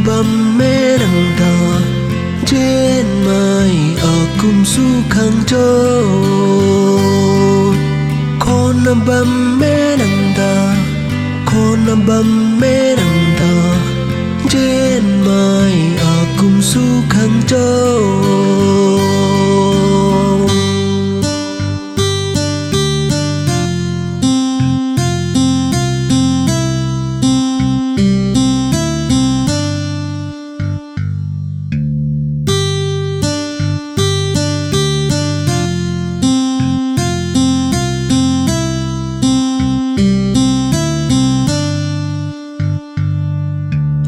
bầm mê đằng tờ trên mai ở cùng su khang châu con bầm mê đằng tờ con bầm mê đằng tờ trên mai ở cùng su khang châu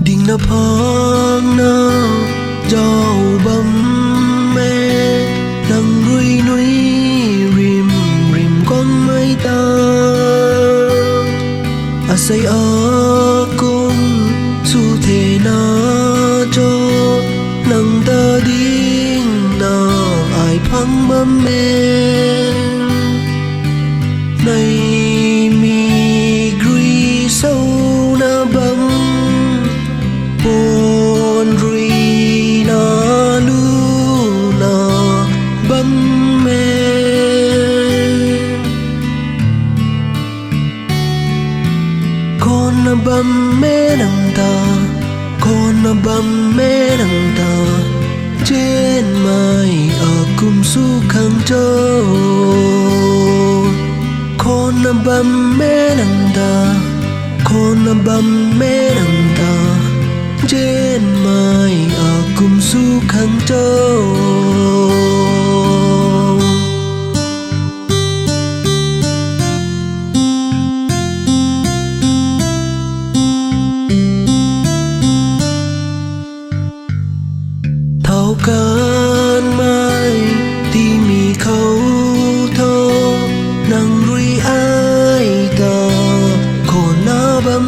đình na phong na dầu bấm mê nắng ruy núi rìm rìm con mây ta à say ở cung su thể na cho nắng ta đinh na ai phăng bấm mê này mi gửi sâu na bấm buồn rùi na lu na bấm mê con bấm mê đằng ta con bấm mê đằng ta trên mai ở cùng su khang châu con bấm mê đằng ta con bấm mê đằng ta trên mai ở cùng su khang châu thao can mai ti mi khâu thô nang rui ai ta khổ na bấm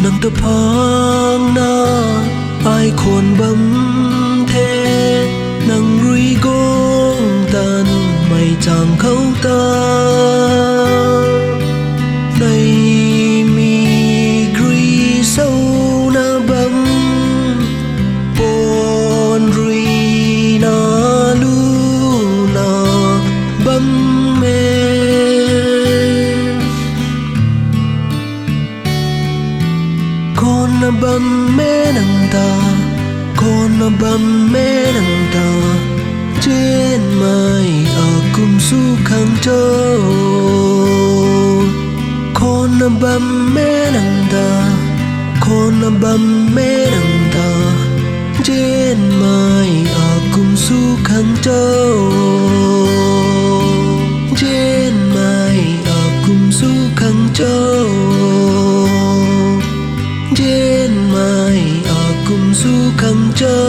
nang tập hang na ai khôn bấm thế nang rui gong tan mày chẳng khâu ta này mi gửi sâu na bấm buồn rui na lu na bấm mê con bấm mê đằng ta con bấm mê đằng ta trên mai ở cùng su khang châu con bấm mê đằng ta con bấm mê đằng ta trên mai ở cùng su khang châu trên mai ở cùng su khang châu trên mai ở cùng su khang châu